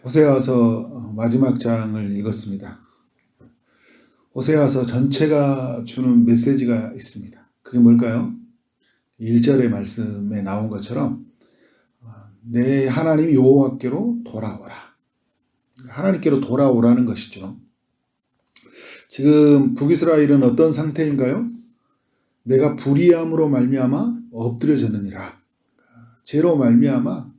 호세아서 마지막 장을 읽었습니다. 호세아서 전체가 주는 메시지가 있습니다. 그게 뭘까요? 1절의 말씀에 나온 것처럼 내 하나님 여호와께로 돌아오라. 하나님께로 돌아오라는 것이죠. 지금 북이스라엘은 어떤 상태인가요? 내가 불의함으로 말미암아 엎드려졌느니라. 죄로 말미암아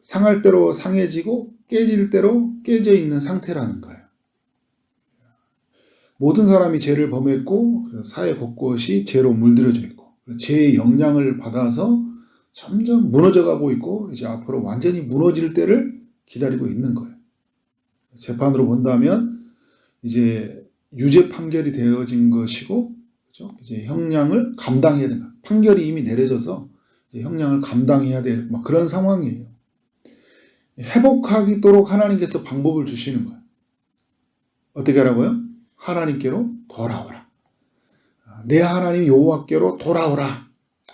상할 대로 상해지고 깨질 대로 깨져 있는 상태라는 거예요. 모든 사람이 죄를 범했고 사회 곳곳이 죄로 물들어져 있고 죄의 영향을 받아서 점점 무너져가고 있고 이제 앞으로 완전히 무너질 때를 기다리고 있는 거예요. 재판으로 본다면 이제 유죄 판결이 되어진 것이고, 그렇죠? 이제 형량을 감당해야 된다. 판결이 이미 내려져서 이제 형량을 감당해야 될 그런 상황이에요. 회복하도록 하나님께서 방법을 주시는 거예요. 어떻게 하라고요? 하나님께로 돌아오라. 내 하나님 여호와께로 돌아오라.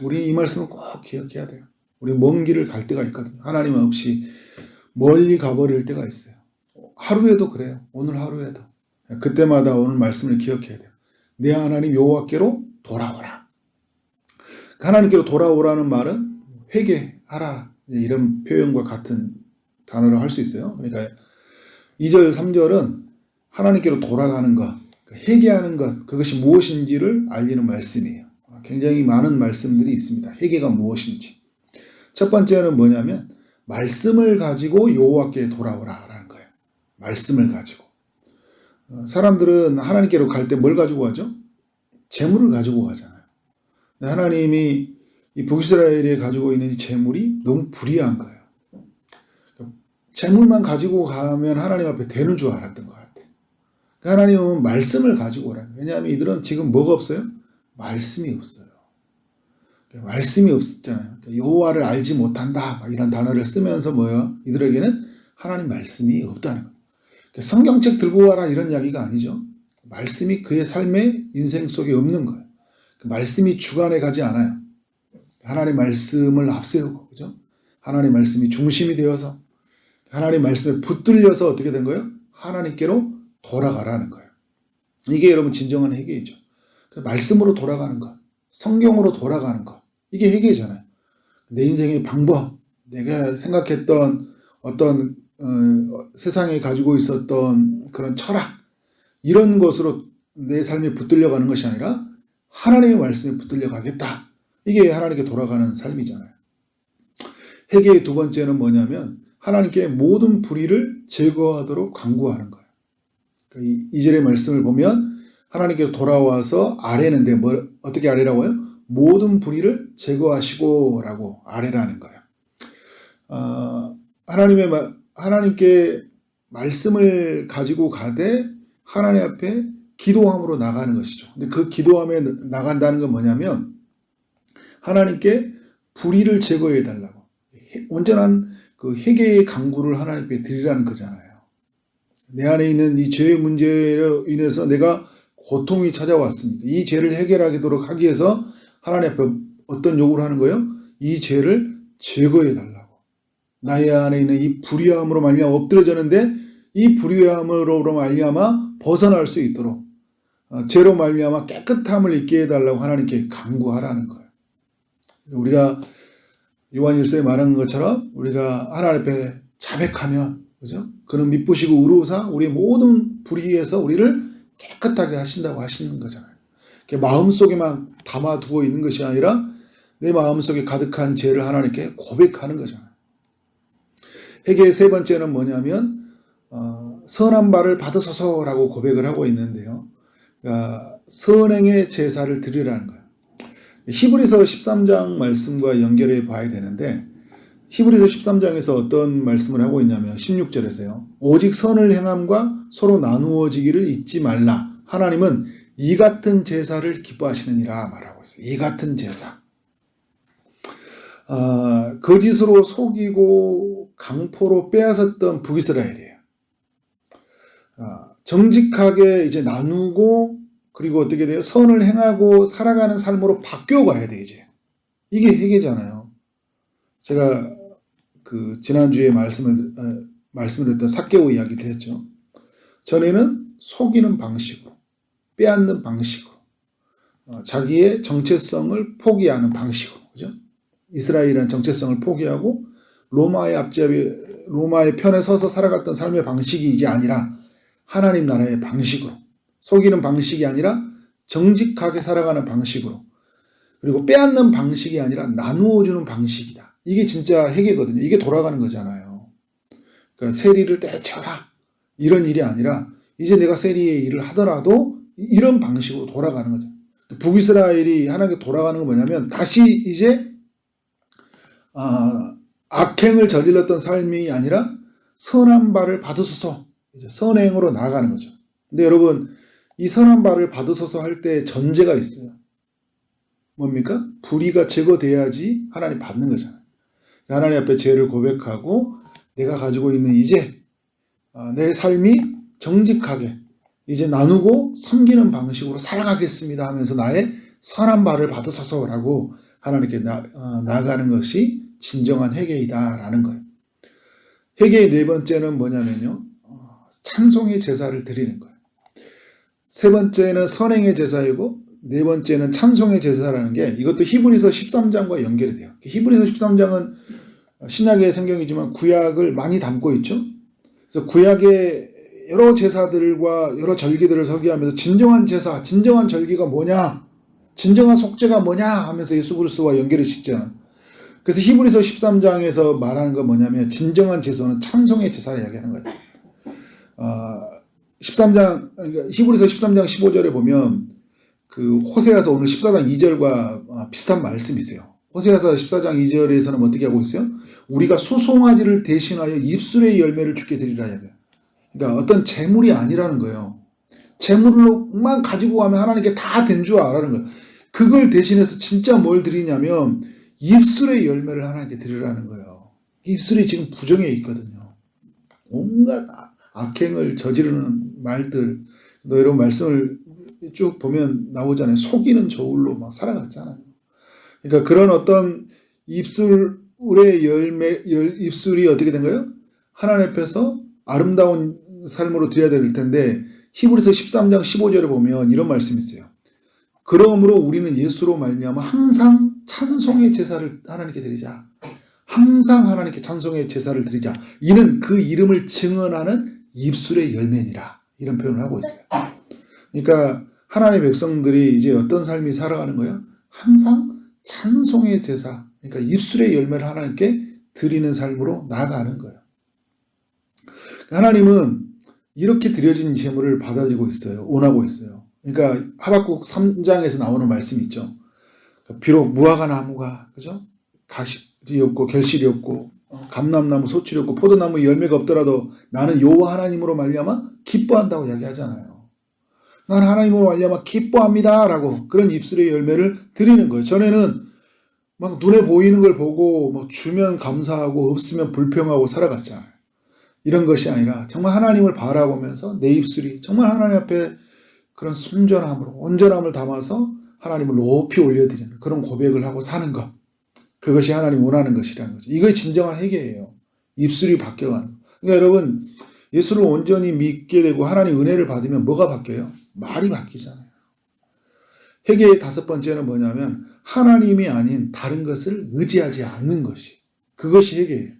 우리 이 말씀은 꼭 기억해야 돼요. 우리 먼 길을 갈 때가 있거든요. 하나님 없이 멀리 가버릴 때가 있어요. 하루에도 그래요. 오늘 하루에도. 그때마다 오늘 말씀을 기억해야 돼요. 내 하나님 여호와께로 돌아오라. 하나님께로 돌아오라는 말은 회개하라. 이런 표현과 같은 단어로 할 수 있어요. 그러니까 2절, 3절은 하나님께로 돌아가는 것, 회개하는 것, 그것이 무엇인지를 알리는 말씀이에요. 굉장히 많은 말씀들이 있습니다. 회개가 무엇인지. 첫 번째는 뭐냐면 말씀을 가지고 여호와께 돌아오라라는 거예요. 말씀을 가지고. 사람들은 하나님께로 갈 때 뭘 가지고 가죠? 재물을 가지고 가잖아요. 하나님이 이 북이스라엘이 가지고 있는 이 재물이 너무 불의한 거예요. 재물만 가지고 가면 하나님 앞에 되는 줄 알았던 것 같아요. 하나님은 말씀을 가지고 오라는 거예요. 왜냐하면 이들은 지금 뭐가 없어요? 말씀이 없어요. 말씀이 없었잖아요. 여호와를 알지 못한다 이런 단어를 쓰면서 뭐예요? 이들에게는 하나님 말씀이 없다는 거예요. 성경책 들고 와라 이런 이야기가 아니죠. 말씀이 그의 삶의 인생 속에 없는 거예요. 말씀이 주관해 가지 않아요. 하나님 말씀을 앞세우고, 그죠? 하나님 말씀이 중심이 되어서 하나님 말씀에 붙들려서 어떻게 된 거예요? 하나님께로 돌아가라는 거예요. 이게 여러분 진정한 회개이죠. 말씀으로 돌아가는 것, 성경으로 돌아가는 것, 이게 회개잖아요. 내 인생의 방법, 내가 생각했던 어떤 세상에 가지고 있었던 그런 철학, 이런 것으로 내 삶에 붙들려 가는 것이 아니라 하나님의 말씀에 붙들려 가겠다. 이게 하나님께 돌아가는 삶이잖아요. 회개의 두 번째는 뭐냐면 하나님께 모든 불의를 제거하도록 간구하는 거예요. 그러니까 2절의 말씀을 보면 하나님께 돌아와서 아뢰는데 어떻게 아뢰라고요? 모든 불의를 제거하시고 라고 아뢰라는 거예요. 하나님께 말씀을 가지고 가되 하나님 앞에 기도함으로 나가는 것이죠. 근데 그 기도함에 나간다는 건 뭐냐면 하나님께 불의를 제거해 달라고. 온전한 그 회개의 간구를 하나님께 드리라는 거잖아요. 내 안에 있는 이 죄의 문제로 인해서 내가 고통이 찾아왔습니다. 이 죄를 해결하도록 하기 위해서 하나님 앞에 어떤 요구를 하는 거예요? 이 죄를 제거해 달라고. 나의 안에 있는 이 불의함으로 말미암아 엎드려졌는데 이 불의함으로 말미암아 벗어날 수 있도록 죄로 말미암아 깨끗함을 있게 해달라고 하나님께 간구하라는 거예요. 우리가 요한일서에 말한 것처럼 우리가 하나님 앞에 자백하면, 그죠? 그는 미쁘시고 의로우사 우리의 모든 불의에서 우리를 깨끗하게 하신다고 하시는 거잖아요. 마음속에만 담아두고 있는 것이 아니라 내 마음속에 가득한 죄를 하나님께 고백하는 거잖아요. 회개의 세 번째는 뭐냐면 선한 바를 받으소서라고 고백을 하고 있는데요. 그러니까 선행의 제사를 드리라는 거예요. 히브리서 13장 말씀과 연결해 봐야 되는데 히브리서 13장에서 어떤 말씀을 하고 있냐면 16절에서요. 오직 선을 행함과 서로 나누어지기를 잊지 말라. 하나님은 이 같은 제사를 기뻐하시느니라 말하고 있어요. 이 같은 제사. 거짓으로 속이고 강포로 빼앗았던 북이스라엘이에요. 정직하게 이제 나누고 그리고 어떻게 돼요? 선을 행하고 살아가는 삶으로 바뀌어가야 돼 이제. 이게 회개잖아요. 제가 그 지난주에 말씀드렸던 삭개오 이야기를 했죠. 전에는 속이는 방식으로, 빼앗는 방식으로, 자기의 정체성을 포기하는 방식으로, 그죠? 이스라엘이라는 정체성을 포기하고 로마의 편에 서서 살아갔던 삶의 방식이 이제 아니라 하나님 나라의 방식으로, 속이는 방식이 아니라 정직하게 살아가는 방식으로, 그리고 빼앗는 방식이 아니라 나누어주는 방식이다. 이게 진짜 회개거든요. 이게 돌아가는 거잖아요. 그러니까 세리를 때려쳐라 이런 일이 아니라 이제 내가 세리의 일을 하더라도 이런 방식으로 돌아가는 거죠. 북이스라엘이 하나님께 돌아가는 건 뭐냐면 다시 이제 악행을 저질렀던 삶이 아니라 선한 바를 받으소서 이제 선행으로 나아가는 거죠. 근데 여러분 이 선한 바를 받으소서 할 때 전제가 있어요. 뭡니까? 불의가 제거돼야지 하나님 받는 거잖아요. 하나님 앞에 죄를 고백하고 내가 가지고 있는 이제 내 삶이 정직하게 이제 나누고 섬기는 방식으로 살아가겠습니다 하면서 나의 선한 바를 받으소서라고 하나님께 나아가는 것이 진정한 회개이다라는 거예요. 회개의 네 번째는 뭐냐면요. 찬송의 제사를 드리는 거예요. 세 번째는 선행의 제사이고 네 번째는 찬송의 제사라는 게 이것도 히브리서 13장과 연결이 돼요. 히브리서 13장은 신약의 성경이지만 구약을 많이 담고 있죠. 그래서 구약의 여러 제사들과 여러 절기들을 설계하면서 진정한 제사, 진정한 절기가 뭐냐, 진정한 속죄가 뭐냐 하면서 예수 그리스도와 연결을 짓잖아요. 그래서 히브리서 13장에서 말하는 건 뭐냐면 진정한 제사는 찬송의 제사를 이야기하는 거예요. 13장, 그러니까 히브리서 13장 15절에 보면 그 호세아서 오늘 14장 2절과 비슷한 말씀이 있어요. 호세아서 14장 2절에서는 어떻게 하고 있어요? 우리가 수송아지를 대신하여 입술의 열매를 주게 되리라 이야기해요. 그러니까 어떤 재물이 아니라는 거예요. 재물로만 가지고 가면 하나님께 다 된 줄 알아는 거예요. 그걸 대신해서 진짜 뭘 드리냐면 입술의 열매를 하나님께 드리라는 거예요. 입술이 지금 부정해 있거든요. 온갖 악행을 저지르는 말들, 이런 말씀을 쭉 보면 나오잖아요. 속이는 저울로 막 살아갔잖아요. 그러니까 그런 어떤 입술의 입술이 어떻게 된 거예요? 하나님 앞에서 아름다운 삶으로 드려야 될 텐데 히브리서 13장 15절에 보면 이런 말씀이 있어요. 그러므로 우리는 예수로 말미암아 항상 찬송의 제사를 하나님께 드리자. 항상 하나님께 찬송의 제사를 드리자. 이는 그 이름을 증언하는 입술의 열매니라. 이런 표현을 하고 있어요. 그러니까 하나님의 백성들이 이제 어떤 삶이 살아가는 거예요? 항상 찬송의 제사, 그러니까 입술의 열매를 하나님께 드리는 삶으로 나아가는 거예요. 하나님은 이렇게 드려진 제물을 받아들이고 있어요. 원하고 있어요. 그러니까 하박국 3장에서 나오는 말씀이 있죠. 비록 무화과 나무가 그죠? 가식이 없고 결실이 없고 감람나무 소출이 없고 포도나무 열매가 없더라도 나는 여호와 하나님으로 말미암아 기뻐한다고 이야기하잖아요. 나는 하나님으로 말미암아 기뻐합니다라고 그런 입술의 열매를 드리는 거예요. 전에는 막 눈에 보이는 걸 보고 막 주면 감사하고 없으면 불평하고 살아갔잖아요. 이런 것이 아니라 정말 하나님을 바라보면서 내 입술이 정말 하나님 앞에 그런 순전함으로 온전함을 담아서 하나님을 높이 올려드리는 그런 고백을 하고 사는 것. 그것이 하나님 원하는 것이라는 거죠. 이것이 진정한 회개예요. 입술이 바뀌어가는 거. 그러니까 여러분 예수를 온전히 믿게 되고 하나님 은혜를 받으면 뭐가 바뀌어요? 말이 바뀌잖아요. 회개의 다섯 번째는 뭐냐면 하나님이 아닌 다른 것을 의지하지 않는 것이. 그것이 회개예요.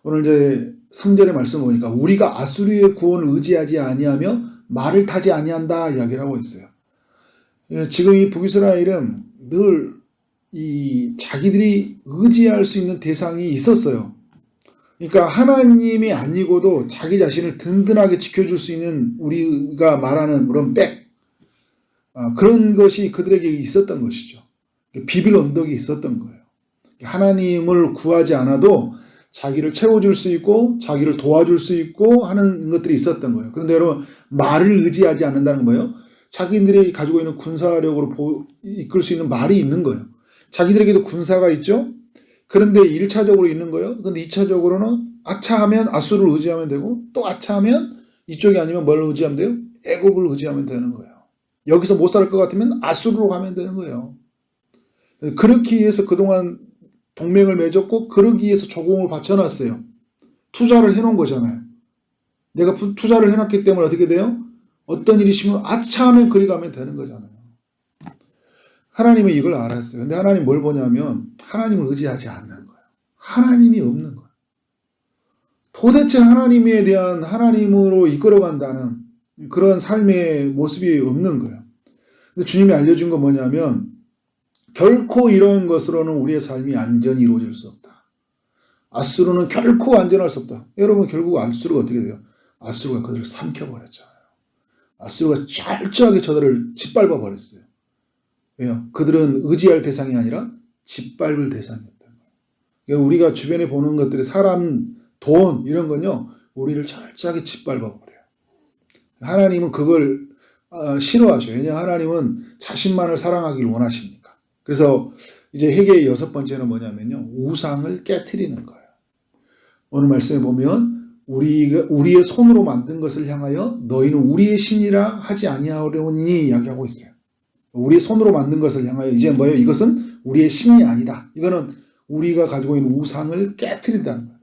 오늘 이제 3절의 말씀 보니까 우리가 아수르의 구원을 의지하지 아니하며 말을 타지 아니한다 이야기를 하고 있어요. 지금 이 북이스라엘은 늘 이 자기들이 의지할 수 있는 대상이 있었어요. 그러니까 하나님이 아니고도 자기 자신을 든든하게 지켜줄 수 있는 우리가 말하는 그런 그런 것이 그들에게 있었던 것이죠. 비빌 언덕이 있었던 거예요. 하나님을 구하지 않아도 자기를 채워줄 수 있고 자기를 도와줄 수 있고 하는 것들이 있었던 거예요. 그런데 여러분 말을 의지하지 않는다는 거예요. 자기들이 가지고 있는 군사력으로 이끌 수 있는 말이 있는 거예요. 자기들에게도 군사가 있죠. 그런데 1차적으로 있는 거예요. 그런데 2차적으로는 아차하면 아수를 의지하면 되고 또 아차하면 이쪽이 아니면 뭘 의지하면 돼요? 애굽을 의지하면 되는 거예요. 여기서 못 살 것 같으면 아수르로 가면 되는 거예요. 그렇게 해서 그동안 동맹을 맺었고 그러기 위해서 조공을 바쳐놨어요. 투자를 해놓은 거잖아요. 내가 투자를 해놨기 때문에 어떻게 돼요? 어떤 일이 있으면 아차하면 그리 가면 되는 거잖아요. 하나님은 이걸 알았어요. 근데 하나님 뭘 보냐면 하나님을 의지하지 않는 거예요. 하나님이 없는 거예요. 도대체 하나님에 대한 하나님으로 이끌어간다는 그런 삶의 모습이 없는 거예요. 근데 주님이 알려준 건 뭐냐면 결코 이런 것으로는 우리의 삶이 안전히 이루어질 수 없다. 아수르는 결코 안전할 수 없다. 여러분 결국 아수르가 어떻게 돼요? 아수르가 그들을 삼켜버렸잖아요. 아수르가 철저하게 저들을 짓밟아 버렸어요. 왜요? 그들은 의지할 대상이 아니라 짓밟을 대상이었다는 거예요. 우리가 주변에 보는 것들이 사람, 돈 이런 건요. 우리를 철저하게 짓밟아 버려요. 하나님은 그걸 싫어하셔요. 왜냐하면 하나님은 자신만을 사랑하기를 원하시니까. 그래서 이제 회개의 6번째는 뭐냐면요. 우상을 깨트리는 거예요. 오늘 말씀에 보면 우리의 손으로 만든 것을 향하여 너희는 우리의 신이라 하지 아니하려니 이야기하고 있어요. 우리의 손으로 만든 것을 향하여 이제 뭐예요? 이것은 우리의 신이 아니다. 이거는 우리가 가지고 있는 우상을 깨트린다는 거예요.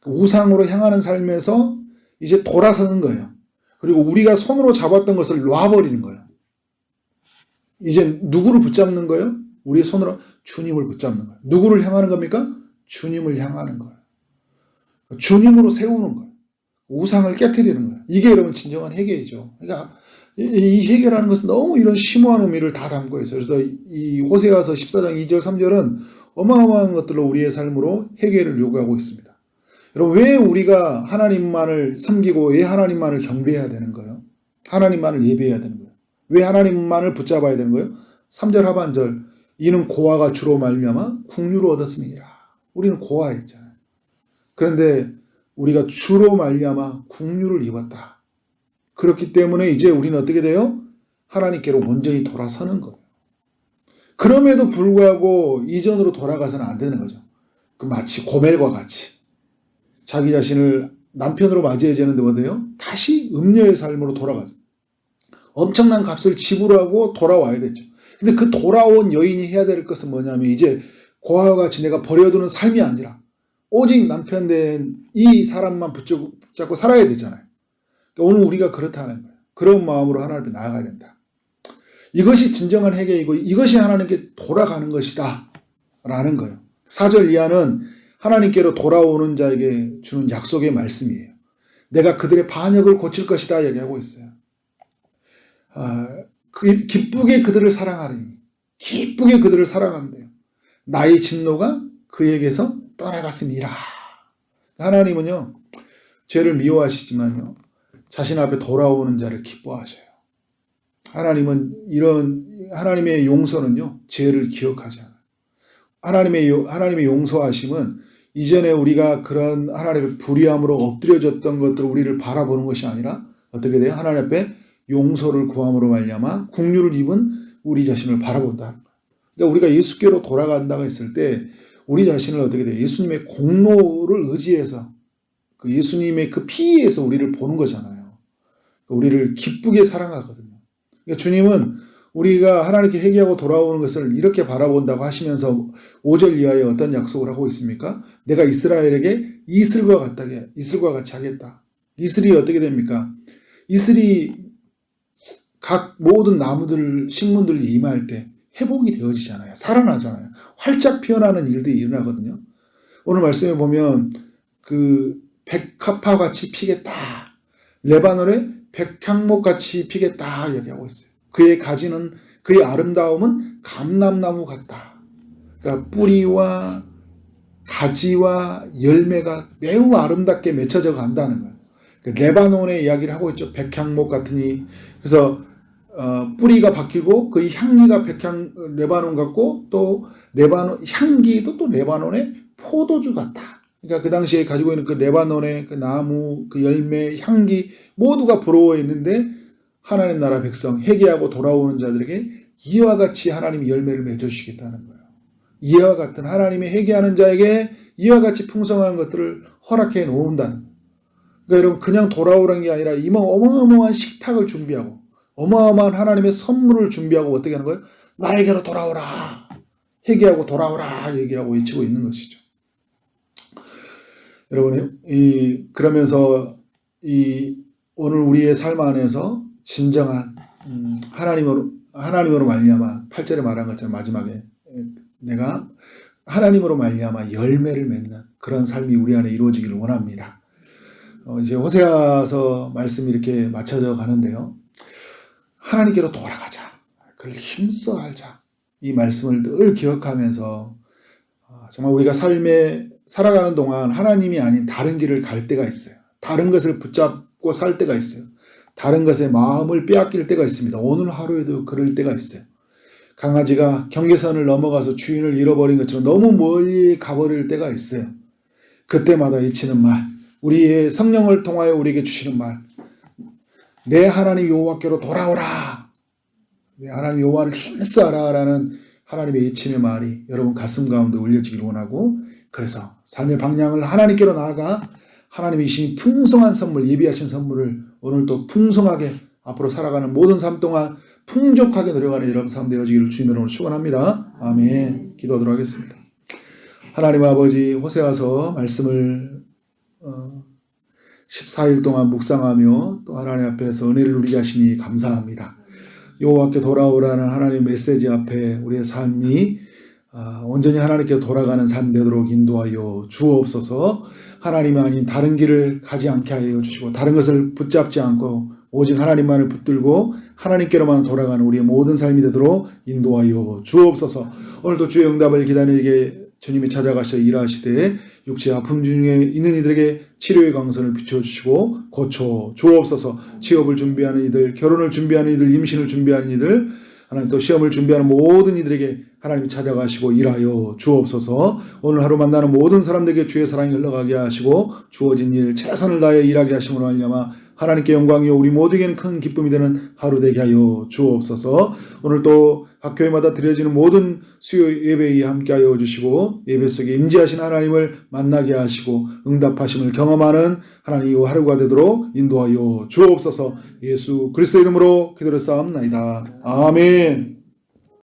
우상으로 향하는 삶에서 이제 돌아서는 거예요. 그리고 우리가 손으로 잡았던 것을 놔버리는 거예요. 이제 누구를 붙잡는 거예요? 우리의 손으로 주님을 붙잡는 거예요. 누구를 향하는 겁니까? 주님을 향하는 거예요. 주님으로 세우는 거예요. 우상을 깨트리는 거예요. 이게 여러분 진정한 회개이죠. 그러니까 이 회개라는 것은 너무 이런 심오한 의미를 다 담고 있어요. 그래서 이 호세아서 14장 2절 3절은 어마어마한 것들로 우리의 삶으로 회개를 요구하고 있습니다. 여러분 왜 우리가 하나님만을 섬기고 왜 하나님만을 경배해야 되는 거예요? 하나님만을 예배해야 되는 거예요. 왜 하나님만을 붙잡아야 되는 거예요? 3절 하반절 이는 고아가 주로 말미암아 국류를 얻었음이니라. 우리는 고아였잖아요. 그런데 우리가 주로 말미암아 국류를 입었다. 그렇기 때문에 이제 우리는 어떻게 돼요? 하나님께로 온전히 돌아서는 거예요. 그럼에도 불구하고 이전으로 돌아가서는 안 되는 거죠. 그 마치 고멜과 같이 자기 자신을 남편으로 맞이해야 되는데 뭐예요? 다시 음녀의 삶으로 돌아가죠. 엄청난 값을 지불하고 돌아와야 되죠. 근데 그 돌아온 여인이 해야 될 것은 뭐냐면 이제 고아와 같이 내가 버려두는 삶이 아니라 오직 남편 된 이 사람만 붙잡고 살아야 되잖아요. 그러니까 오늘 우리가 그렇다는 거예요. 그런 마음으로 하나님 앞에 나아가야 된다. 이것이 진정한 회개이고 이것이 하나님께 돌아가는 것이다 라는 거예요. 4절 이하는 하나님께로 돌아오는 자에게 주는 약속의 말씀이에요. 내가 그들의 반역을 고칠 것이다 얘기하고 있어요. 기쁘게 그들을 사랑하리니 기쁘게 그들을 사랑한대요. 나의 진노가 그에게서 떠나갔음이라. 하나님은요 죄를 미워하시지만요 자신 앞에 돌아오는 자를 기뻐하셔요. 하나님은 하나님의 용서는요 죄를 기억하지 않아요. 하나님의 용서하심은 이전에 우리가 그런 하나님의 불의함으로 엎드려졌던 것들을 우리를 바라보는 것이 아니라 어떻게 돼요? 하나님 앞에 용서를 구함으로 말미암아 국류를 입은 우리 자신을 바라본다. 그러니까 우리가 예수께로 돌아간다고 했을 때 우리 자신을 어떻게 돼요? 예수님의 공로를 의지해서 그 예수님의 그 피에서 우리를 보는 거잖아요. 우리를 기쁘게 사랑하거든요. 그러니까 주님은 우리가 하나님께 회개하고 돌아오는 것을 이렇게 바라본다고 하시면서 5절 이하에 어떤 약속을 하고 있습니까? 내가 이스라엘에게 이슬과 같이 하겠다. 이슬이 어떻게 됩니까? 이슬이 각 모든 나무들, 식물들이 임할 때 회복이 되어지잖아요. 살아나잖아요. 활짝 피어나는 일들이 일어나거든요. 오늘 말씀에 보면 그 백합화 같이 피겠다. 레바논에 백향목 같이 피겠다 얘기하고 있어요. 그의 가지는 그의 아름다움은 감람나무 같다. 그러니까 뿌리와 가지와 열매가 매우 아름답게 맺혀져 간다는 거예요. 레바논의 이야기를 하고 있죠. 백향목 같으니. 그래서 뿌리가 바뀌고 그 향기가 레바논 같고 또 레바논 향기도 또 레바논의 포도주 같다. 그러니까 그 당시에 가지고 있는 그 레바논의 그 나무, 그 열매, 향기 모두가 부러워 있는데 하나님 나라 백성 회개하고 돌아오는 자들에게 이와 같이 하나님이 열매를 맺어주시겠다는 거예요. 이와 같은 하나님의 회개하는 자에게 이와 같이 풍성한 것들을 허락해 놓는다는 거예요. 그러니까 여러분 그냥 돌아오는 게 아니라 어마어마한 식탁을 준비하고 어마어마한 하나님의 선물을 준비하고 어떻게 하는 거예요? 나에게로 돌아오라. 회개하고 돌아오라 얘기하고 외치고 있는 것이죠. 여러분, 그러면서 오늘 우리의 삶 안에서 진정한 하나님으로 말미암아 8절에 말한 것처럼 마지막에 내가 하나님으로 말미암아 열매를 맺는 그런 삶이 우리 안에 이루어지기를 원합니다. 이제 호세아서 말씀이 이렇게 맞춰져 가는데요. 하나님께로 돌아가자. 그걸 힘써 알자. 이 말씀을 늘 기억하면서 정말 우리가 삶에 살아가는 동안 하나님이 아닌 다른 길을 갈 때가 있어요. 다른 것을 붙잡고 살 때가 있어요. 다른 것에 마음을 빼앗길 때가 있습니다. 오늘 하루에도 그럴 때가 있어요. 강아지가 경계선을 넘어가서 주인을 잃어버린 것처럼 너무 멀리 가버릴 때가 있어요. 그때마다 외치는 말, 우리의 성령을 통하여 우리에게 주시는 말, 내 하나님 여호와께로 돌아오라. 내 하나님 여호와를 힘써라 라는 하나님의 외침의 말이 여러분 가슴 가운데 울려지기를 원하고, 그래서 삶의 방향을 하나님께로 나아가 하나님이 주신 풍성한 선물, 예비하신 선물을 오늘도 풍성하게 앞으로 살아가는 모든 삶 동안 풍족하게 누려가는 여러분 삶 되어지기를 주님으로 축원합니다. 아멘. 기도하도록 하겠습니다. 하나님 아버지, 호세아서 말씀을 14일 동안 묵상하며 또 하나님 앞에서 은혜를 누리게 하시니 감사합니다. 여호와께 돌아오라는 하나님의 메시지 앞에 우리의 삶이 온전히 하나님께 돌아가는 삶 되도록 인도하여 주옵소서. 하나님이 아닌 다른 길을 가지 않게 하여 주시고, 다른 것을 붙잡지 않고 오직 하나님만을 붙들고 하나님께로만 돌아가는 우리의 모든 삶이 되도록 인도하여 주옵소서. 오늘도 주의 응답을 기다리게 주님이 찾아가셔 일하시되 육체의 아픔 중에 있는 이들에게 치료의 광선을 비춰주시고 고쳐 주옵소서. 취업을 준비하는 이들, 결혼을 준비하는 이들, 임신을 준비하는 이들, 하나님 또 시험을 준비하는 모든 이들에게 하나님이 찾아가시고 일하여 주옵소서. 오늘 하루 만나는 모든 사람들에게 주의 사랑이 흘러가게 하시고 주어진 일 최선을 다해 일하게 하심으로 말미암아 하나님께 영광이요 우리 모두에게는 큰 기쁨이 되는 하루 되게 하여 주옵소서. 오늘 또 각 교회마다 드려지는 모든 수요 예배에 함께하여 주시고 예배 속에 임재하신 하나님을 만나게 하시고 응답하심을 경험하는 하나님 이 하루가 되도록 인도하여 주옵소서. 예수 그리스도 이름으로 기도를 쌓옵나이다. 아멘.